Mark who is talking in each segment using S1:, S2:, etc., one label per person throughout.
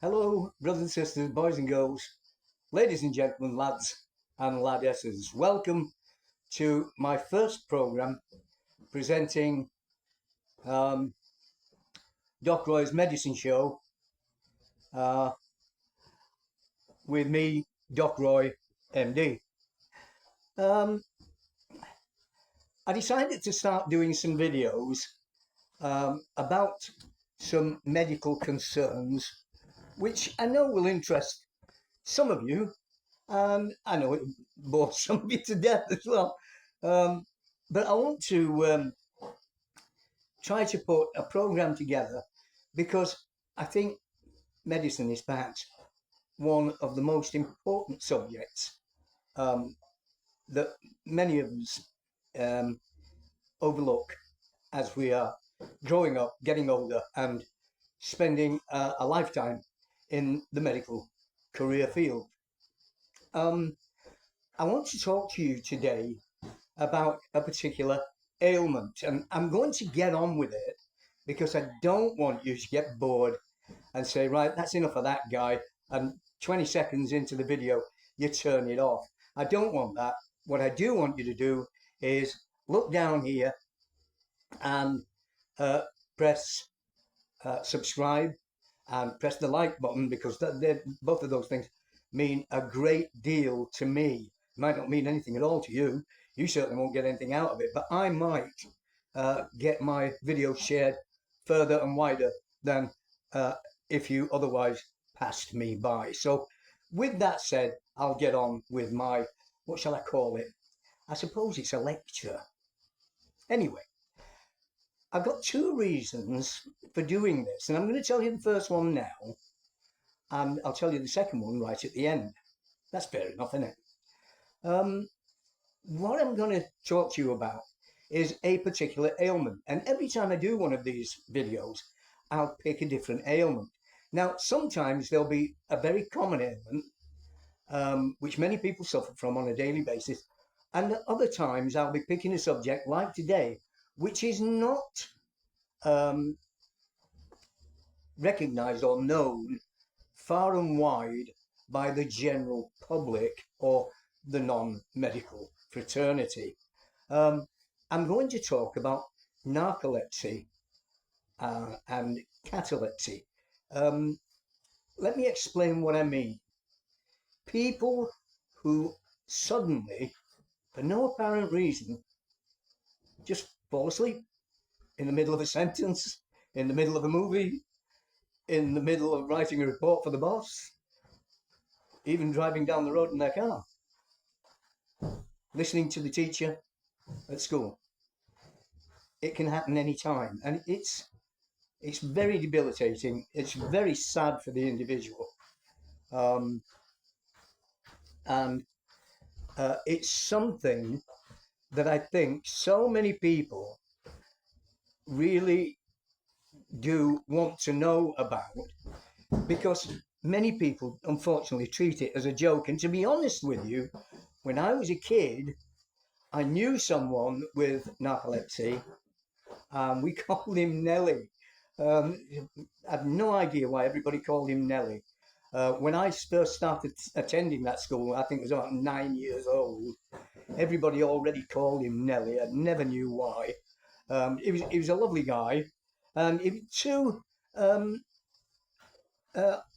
S1: Hello, brothers and sisters, boys and girls, ladies and gentlemen, lads and ladesses. Welcome to my first programme presenting Doc Roy's Medicine Show uh, with me, Doc Roy, MD. I decided to start doing some videos about some medical concerns, which I know will interest some of you, and I know it bores some of you to death as well. But I want to try to put a program together because I think medicine is perhaps one of the most important subjects that many of us um, overlook as we are growing up, getting older, and spending a lifetime in the medical career field. I want to talk to you today about a particular ailment, and I'm going to get on with it because I don't want you to get bored and say, right, that's enough of that guy, and 20 seconds into the video, you turn it off. I don't want that. What I do want you to do is look down here and press subscribe and press the like button, because both of those things mean a great deal to me. It might not mean anything at all to you. You certainly won't get anything out of it, but I might get my video shared further and wider than if you otherwise passed me by. So with that said, I'll get on with my, what shall I call it? I suppose it's a lecture. Anyway, I've got two reasons for doing this, and I'm going to tell you the first one now, and I'll tell you the second one right at the end. That's fair enough, isn't it? What I'm going to talk to you about is a particular ailment, and every time I do one of these videos, I'll pick a different ailment. Now, sometimes there'll be a very common ailment, which many people suffer from on a daily basis, and at other times I'll be picking a subject like today, which is not recognized or known far and wide by the general public or the non-medical fraternity. I'm going to talk about narcolepsy and catalepsy. Let me explain what I mean. People who suddenly, for no apparent reason, just fall asleep in the middle of a sentence, in the middle of a movie, in the middle of writing a report for the boss, even driving down the road in their car, listening to the teacher at school. It can happen any time, and it's very debilitating. It's very sad for the individual, and it's something that I think so many people really do want to know about, because many people unfortunately treat it as a joke. And to be honest with you, when I was a kid, I knew someone with narcolepsy, and we called him Nelly. I have no idea why everybody called him Nelly. When I first started attending that school, I think it was about 9 years old, everybody already called him Nelly. I never knew why. He was a lovely guy, and two um,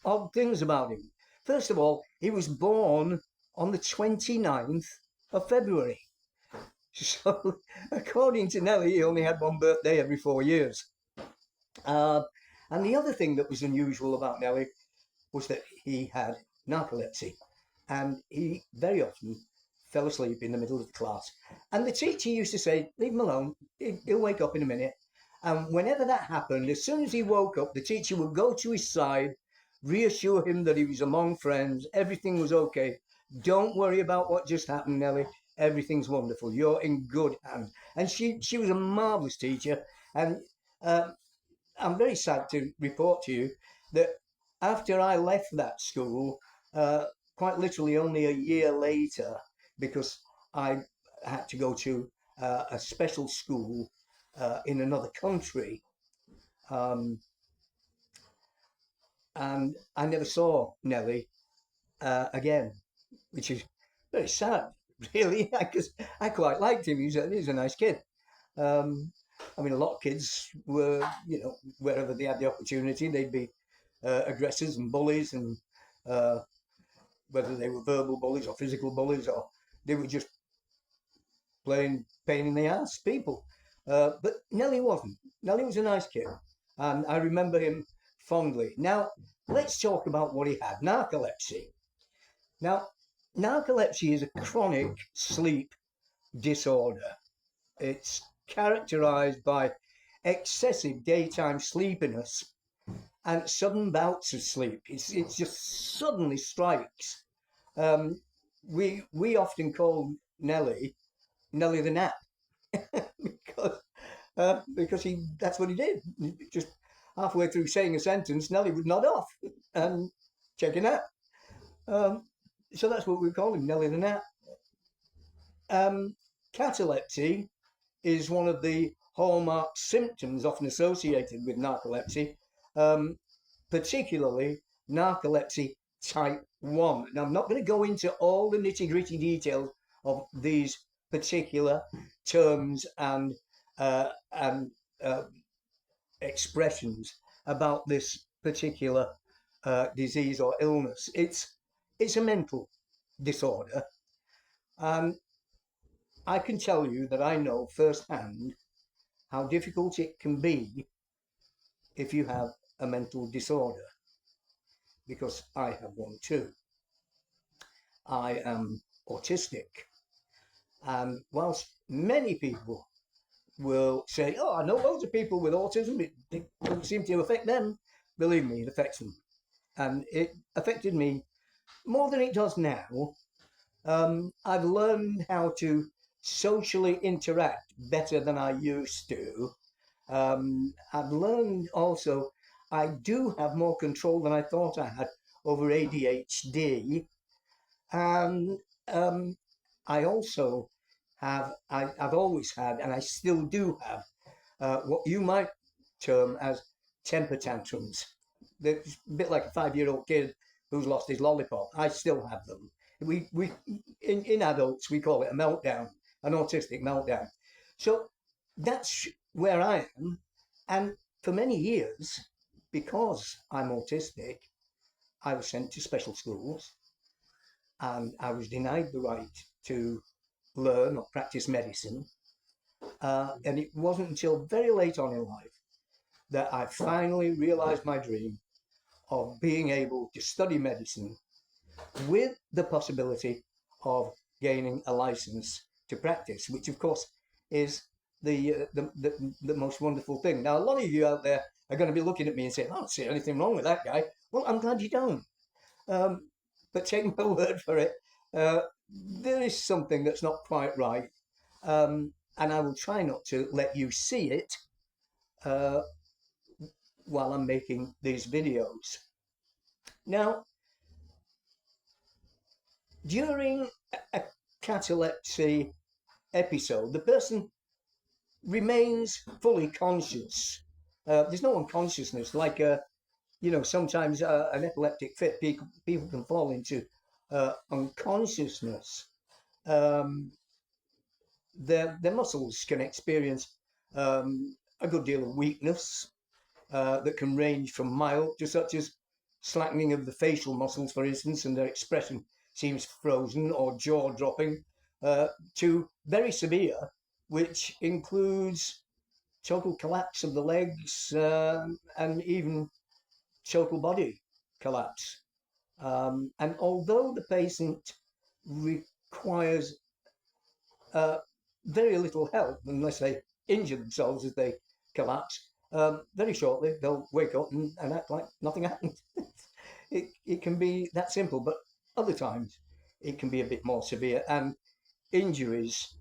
S1: odd things about him. First of all, he was born on the 29th of February. So, according to Nelly, he only had one birthday every 4 years. And the other thing that was unusual about Nelly was that he had narcolepsy, and he very often fell asleep in the middle of the class. And the teacher used to say, leave him alone, he'll wake up in a minute. And whenever that happened, as soon as he woke up, the teacher would go to his side, reassure him that he was among friends, everything was okay. Don't worry about what just happened, Nelly. Everything's wonderful. You're in good hands. And she was a marvelous teacher. And I'm very sad to report to you that after I left that school, quite literally only a year later, because I had to go to a special school in another country, and I never saw Nellie again, which is very sad, really, because I quite liked him. He was a nice kid. Um, I mean, a lot of kids were, wherever they had the opportunity, they'd be aggressors and bullies, and uh, whether they were verbal bullies or physical bullies, or they were just plain pain in the ass people. But Nelly wasn't. Nelly was a nice kid, and I remember him fondly. Now, let's talk about what he had: narcolepsy. Now, narcolepsy is a chronic sleep disorder. It's characterized by excessive daytime sleepiness and sudden bouts of sleep. It just suddenly strikes. Um, we often call Nelly the nap because he that's what he did. Just halfway through saying a sentence, Nelly would nod off and check a nap. Um, so that's what we call him, Nelly the nap. Um, Catalepsy is one of the hallmark symptoms often associated with narcolepsy, um, particularly narcolepsy type 1. Now, I'm not going to go into all the nitty gritty details of these particular terms and expressions about this particular disease or illness. It's a mental disorder, and I can tell you that I know firsthand how difficult it can be if you have a mental disorder, because I have one too. I am autistic, and whilst many people will say, "Oh, I know loads of people with autism, it doesn't seem to affect them," believe me, it affects them. And it affected me more than it does now. I've learned how to socially interact better than I used to. I've learned also I do have more control than I thought I had over ADHD. And I also I've always had, and I still do have, what you might term as temper tantrums. It's a bit like a 5-year-old kid who's lost his lollipop. I still have them. We in adults we call it a meltdown, an autistic meltdown. So that's where I am, and for many years, because I'm autistic, I was sent to special schools, and I was denied the right to learn or practice medicine. And it wasn't until very late on in life that I finally realized my dream of being able to study medicine with the possibility of gaining a license to practice, which of course is the most wonderful thing. Now, a lot of you out there are going to be looking at me and saying, "I don't see anything wrong with that guy." Well, I'm glad you don't. But take my word for it, there is something that's not quite right. And I will try not to let you see it uh, while I'm making these videos. Now, during a catalepsy episode, the person remains fully conscious. There's no unconsciousness like sometimes an epileptic fit, people can fall into unconsciousness. Um, their muscles can experience a good deal of weakness that can range from mild to such as slackening of the facial muscles, for instance, and their expression seems frozen or jaw dropping, to very severe, which includes total collapse of the legs and even total body collapse. And although the patient requires very little help unless they injure themselves as they collapse, very shortly they'll wake up and act like nothing happened. It can be that simple, but other times it can be a bit more severe, and injuries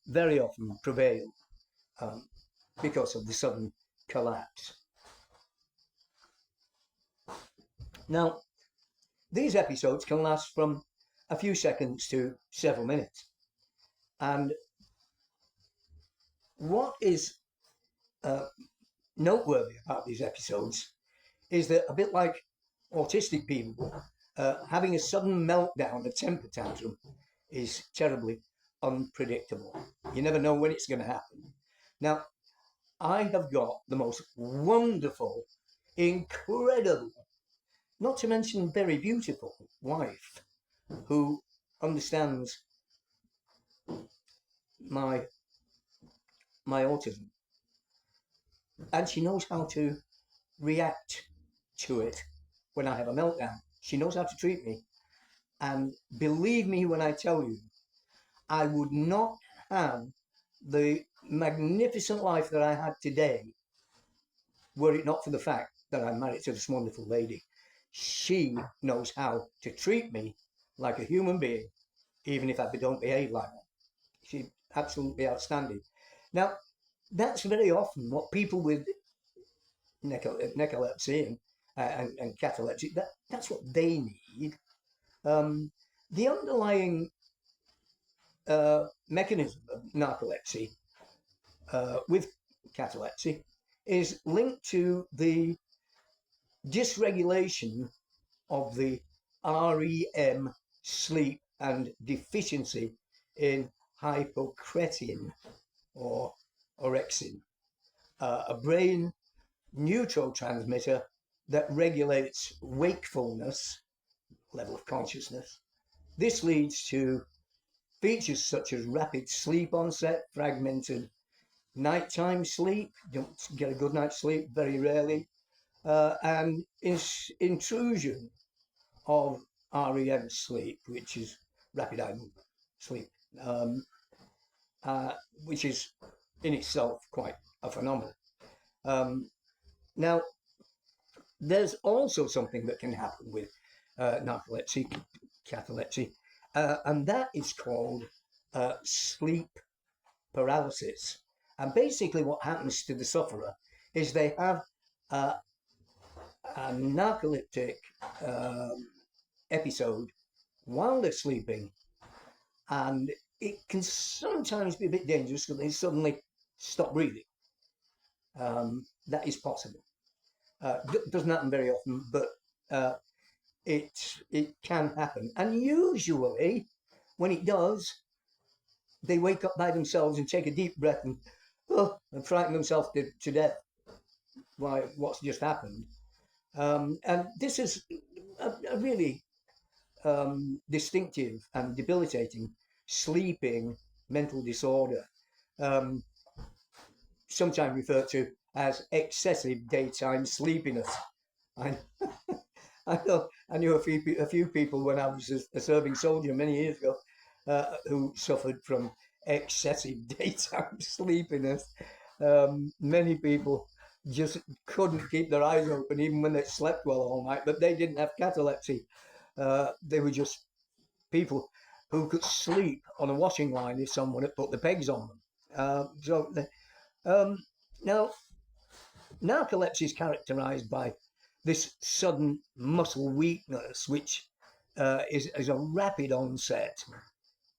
S1: very often prevail um, because of the sudden collapse. Now, these episodes can last from a few seconds to several minutes. And what is uh, noteworthy about these episodes is that a bit like autistic people, having a sudden meltdown, a temper tantrum, is terribly unpredictable. You never know when it's going to happen. Now, I have got the most wonderful, incredible, not to mention very beautiful wife who understands my autism, and she knows how to react to it when I have a meltdown. She knows how to treat me, and believe me when I tell you, I would not have the magnificent life that I had today were it not for the fact that I'm married to this wonderful lady. She knows how to treat me like a human being, even if I don't behave like one. She's absolutely outstanding. Now, that's very often what people with narcolepsy and catalepsy, that's what they need. The underlying mechanism of narcolepsy with catalepsy is linked to the dysregulation of the REM sleep and deficiency in hypocretin or orexin, a brain neurotransmitter that regulates wakefulness, level of consciousness. This leads to features such as rapid sleep onset, fragmented nighttime sleep, don't get a good night's sleep very rarely, and intrusion of REM sleep, which is rapid eye movement sleep, which is in itself quite a phenomenon. Now, there's also something that can happen with narcolepsy, catalepsy, and that is called sleep paralysis. And basically what happens to the sufferer is they have a narcoleptic episode while they're sleeping, and it can sometimes be a bit dangerous because they suddenly stop breathing. That is possible. Doesn't happen very often, but it can happen. And usually, when it does, they wake up by themselves and take a deep breath and frighten themselves to death by what's just happened. And this is a really distinctive and debilitating sleeping mental disorder, sometimes referred to as excessive daytime sleepiness. I, I knew a few people when I was a serving soldier many years ago who suffered from excessive daytime sleepiness. Many people just couldn't keep their eyes open even when they slept well all night, but they didn't have catalepsy. They were just people who could sleep on a washing line if someone had put the pegs on them. Now, narcolepsy is characterized by this sudden muscle weakness, which is a rapid onset,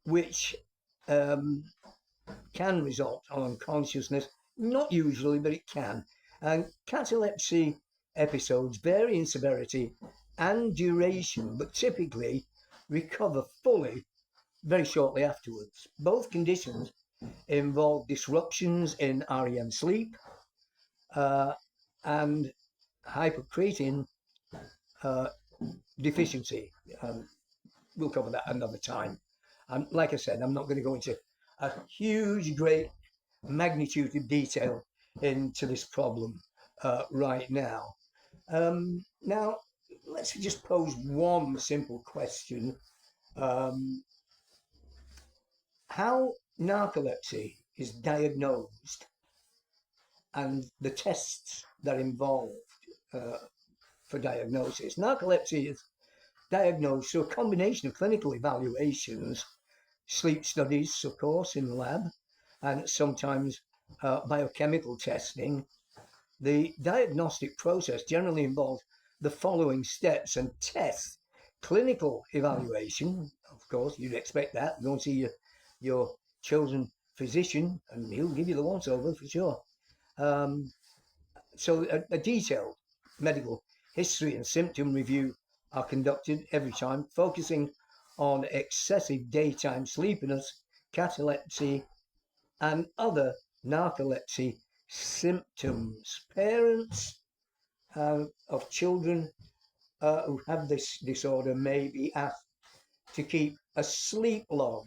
S1: which can result on unconsciousness. Not usually, but it can. And catalepsy episodes vary in severity and duration, but typically recover fully very shortly afterwards. Both conditions involve disruptions in REM sleep and hypocretin deficiency. We'll cover that another time. And like I said, I'm not going to go into a huge, great magnitude of detail into this problem right now. Now, let's just pose one simple question. How narcolepsy is diagnosed and the tests that are involved for diagnosis. Narcolepsy is diagnosed through a combination of clinical evaluations, sleep studies, of course, in the lab, and sometimes biochemical testing. The diagnostic process generally involves the following steps and tests. Clinical evaluation, of course, you'd expect that. Go and see your chosen physician, and he'll give you the once over for sure. So a detailed medical history and symptom review are conducted every time, focusing on excessive daytime sleepiness, catalepsy, and other narcolepsy symptoms. Parents of children who have this disorder may be asked to keep a sleep log.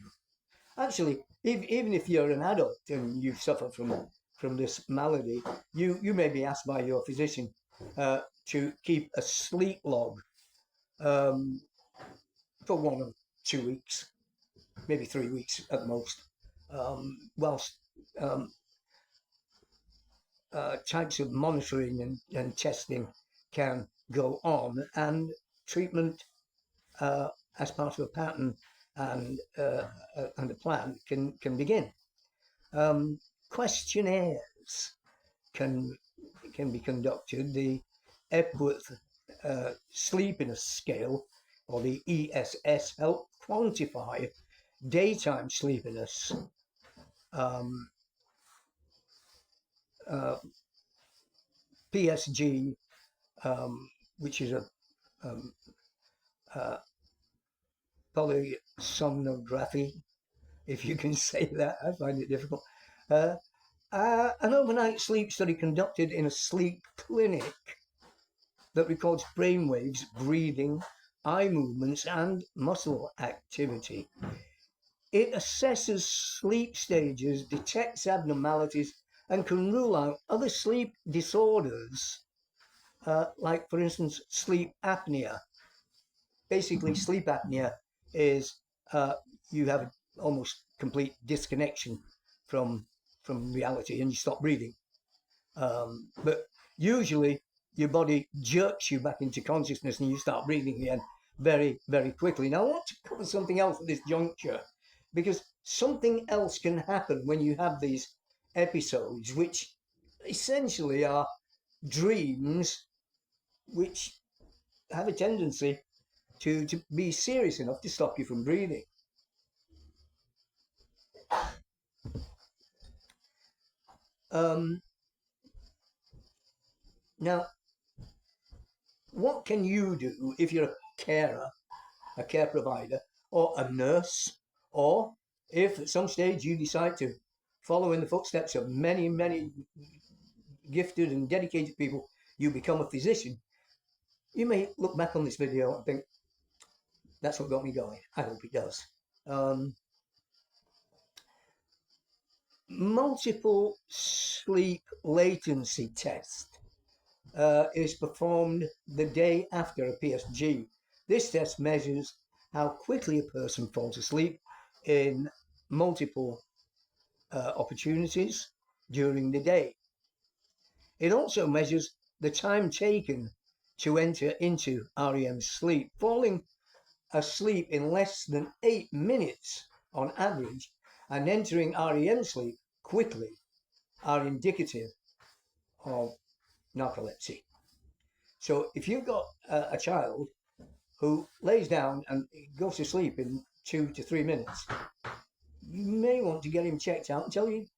S1: Actually, even if you're an adult and you suffer from this malady, you may be asked by your physician to keep a sleep log um, for 1 or 2 weeks, maybe 3 weeks at the most, whilst um, types of monitoring and testing can go on, and treatment as part of a pattern and a plan can begin. Questionnaires can be conducted. The Epworth Sleepiness Scale, or the ESS, help quantify daytime sleepiness. PSG, which is a polysomnography, if you can say that. I find it difficult. An overnight sleep study conducted in a sleep clinic that records brainwaves, breathing, eye movements, and muscle activity. It assesses sleep stages, detects abnormalities, and can rule out other sleep disorders, like, for instance, sleep apnea. Basically, sleep apnea is you have almost complete disconnection from reality and you stop breathing. But usually your body jerks you back into consciousness and you start breathing again very, very quickly. Now, I want to cover something else at this juncture, because something else can happen when you have these episodes, which essentially are dreams which have a tendency to be serious enough to stop you from breathing. Now, what can you do if you're a carer, a care provider, or a nurse, or if at some stage you decide to follow in the footsteps of many, many gifted and dedicated people, you become a physician? You may look back on this video and think, that's what got me going. I hope it does. Multiple sleep latency test is performed the day after a PSG. This test measures how quickly a person falls asleep in multiple opportunities during the day. It also measures the time taken to enter into REM sleep. Falling asleep in less than 8 minutes on average and entering REM sleep quickly are indicative of narcolepsy. So if you've got a child who lays down and goes to sleep in 2 to 3 minutes, you may want to get him checked out and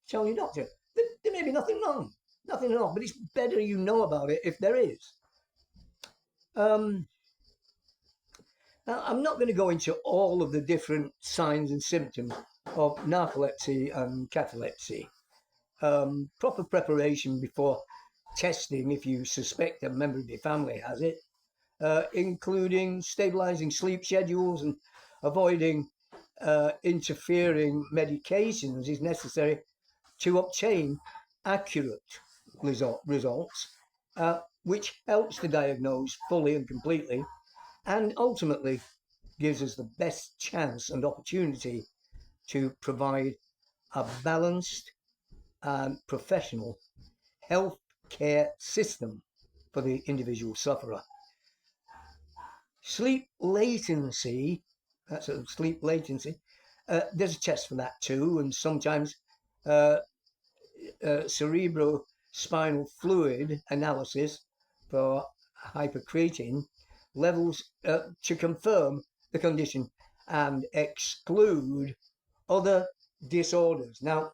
S1: tell your doctor there may be nothing wrong, nothing at all, but it's better you know about it if there is. Now, I'm not going to go into all of the different signs and symptoms of narcolepsy and catalepsy. Proper preparation before testing, if you suspect a member of your family has it, including stabilizing sleep schedules and avoiding interfering medications, is necessary to obtain accurate results, which helps to diagnose fully and completely, and ultimately gives us the best chance and opportunity to provide a balanced and professional health care system for the individual sufferer. Sleep latency, that's a sleep latency, there's a test for that too, and sometimes cerebrospinal fluid analysis for hypercreatine levels to confirm the condition and exclude other disorders. Now,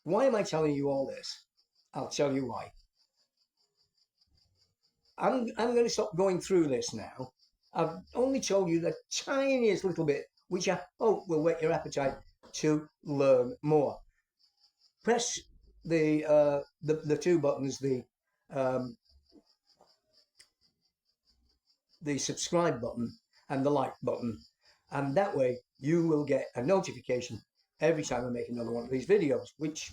S1: why am I telling you all this? I'll tell you why. I'm going to stop going through this now. I've only told you the tiniest little bit, which I hope will whet your appetite to learn more. Press the two buttons, um, the subscribe button and the like button, and that way you will get a notification every time I make another one of these videos, which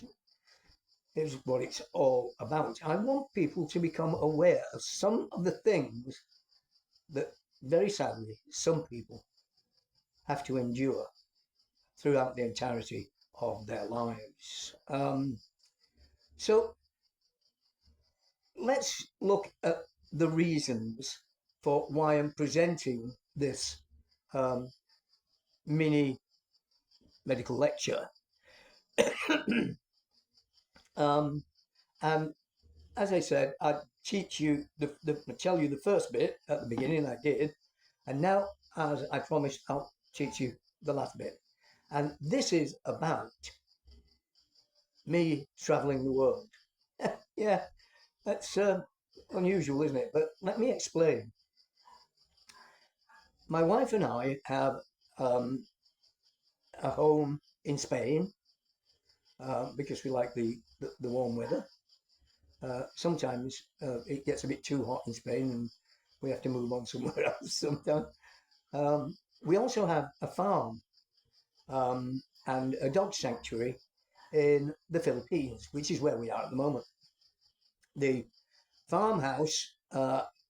S1: is what it's all about. I want people to become aware of some of the things that, very sadly, some people have to endure throughout the entirety of their lives. So let's look at the reasons for why I'm presenting this um, mini medical lecture. um, and as I said, I'd teach you tell you the first bit at the beginning. I did, and now, as I promised, I'll teach you the last bit. And this is about me traveling the world. Yeah, that's unusual, isn't it? But let me explain. My wife and I have um, a home in Spain because we like the warm weather. Sometimes it gets a bit too hot in Spain and we have to move on somewhere else sometimes. We also have a farm and a dog sanctuary in the Philippines, which is where we are at the moment. The farmhouse,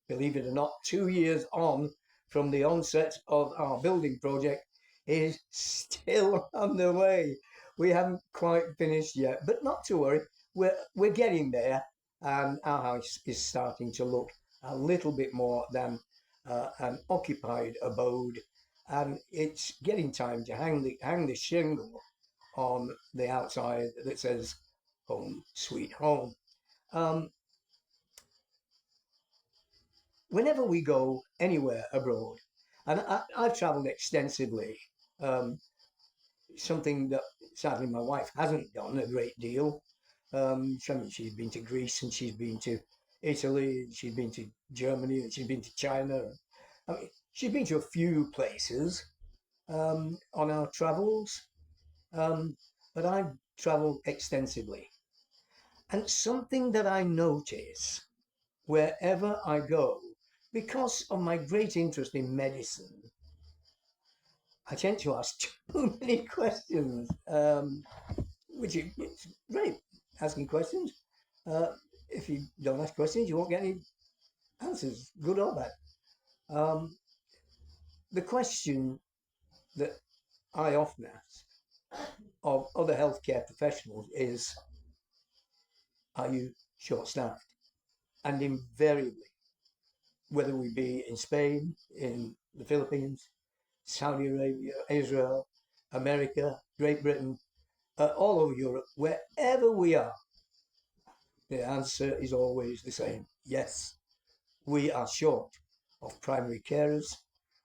S1: believe it or not, 2 years on from the onset of our building project, is still underway. We haven't quite finished yet, but not to worry. We're getting there, and our house is starting to look a little bit more than an occupied abode, and it's getting time to hang the shingle on the outside that says "Home Sweet Home." Um, Whenever we go anywhere abroad, and I've travelled extensively, um, something that sadly my wife hasn't done a great deal. She's been to Greece and she's been to Italy, and she's been to Germany, and she's been to China. I mean, she's been to a few places on our travels, um, but I've travelled extensively. And something that I notice wherever I go, because of my great interest in medicine, I tend to ask too many questions, which is it's great, asking questions. Uh, if you don't ask questions, you won't get any answers, good or bad. Um, the question that I often ask of other healthcare professionals is, are you short-staffed? And invariably, whether we be in Spain, in the Philippines, Saudi Arabia, Israel, America, Great Britain, all over Europe, wherever we are, the answer is always the same. Yes, we are short of primary carers.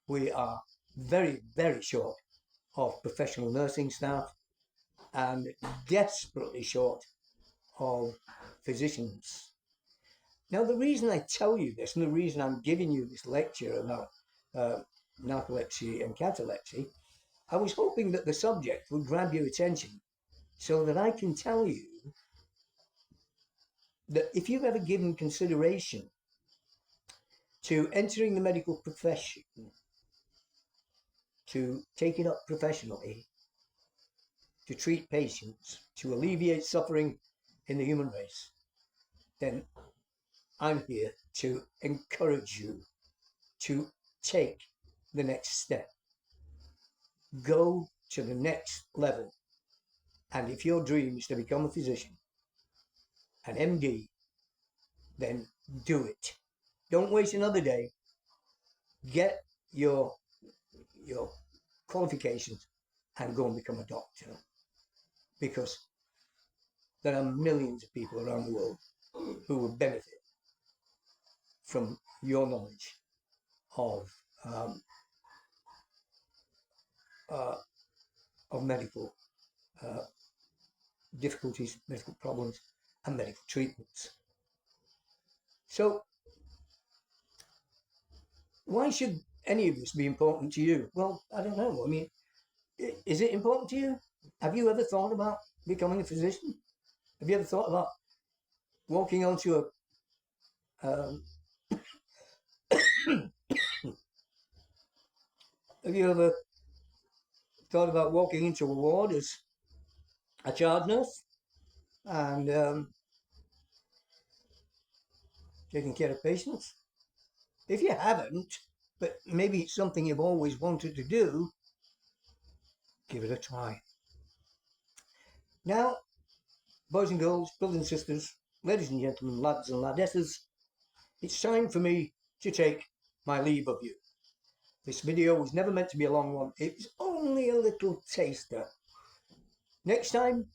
S1: We are very, very short of professional nursing staff and desperately short of physicians. Now, the reason I tell you this and the reason I'm giving you this lecture about uh, narcolepsy and catalepsy, I was hoping that the subject would grab your attention so that I can tell you that if you've ever given consideration to entering the medical profession, to take it up professionally, to treat patients, to alleviate suffering in the human race, then I'm here to encourage you to take the next step. Go to the next level. And if your dream is to become a physician, an MD, then do it. Don't waste another day. Get your qualifications and go and become a doctor, because there are millions of people around the world who will benefit from your knowledge of um, uh, of medical uh, difficulties, medical problems, and medical treatments. So Why should any of this be important to you? Well, I don't know. I mean, is it important to you? Have you ever thought about becoming a physician? Have you ever thought about walking onto a um, have you ever thought about walking into a ward as a child nurse and taking care of patients? If you haven't, but maybe it's something you've always wanted to do, give it a try. Now, boys and girls, brothers and sisters, ladies and gentlemen, lads and ladesses, it's time for me to take my leave of you. This video was never meant to be a long one. It's only a little taster. Next time,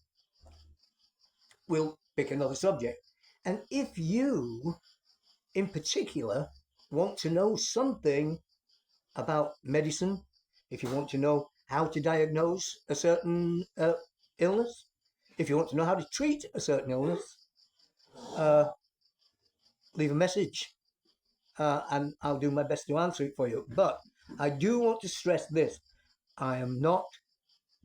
S1: we'll pick another subject. And if you, in particular, want to know something about medicine, if you want to know how to diagnose a certain illness, if you want to know how to treat a certain illness, leave a message and I'll do my best to answer it for you. But I do want to stress this. I am not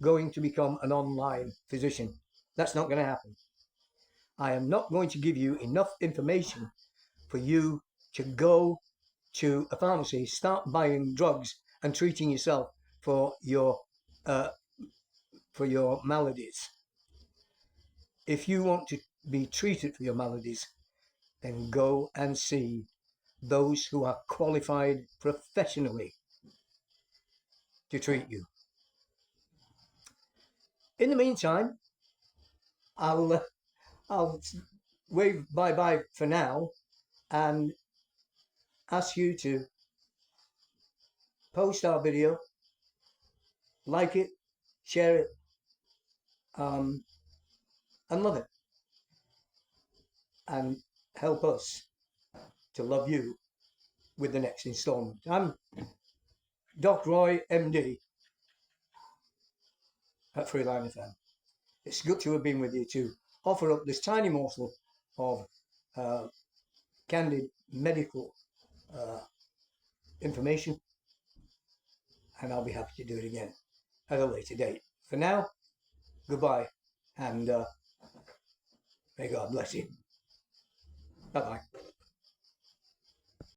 S1: going to become an online physician. That's not going to happen. I am not going to give you enough information for you to go to a pharmacy, start buying drugs and treating yourself for your maladies. If you want to be treated for your maladies, then go and see those who are qualified professionally to treat you. In the meantime, I'll wave bye-bye for now and ask you to post our video, like it, share it, and love it, and help us to love you with the next installment. I'm Doc Roy, MD, at Freeline FM. It's good to have been with you to offer up this tiny morsel of candid medical information, and I'll be happy to do it again at a later date. For now, goodbye, and may God bless you. Bye-bye.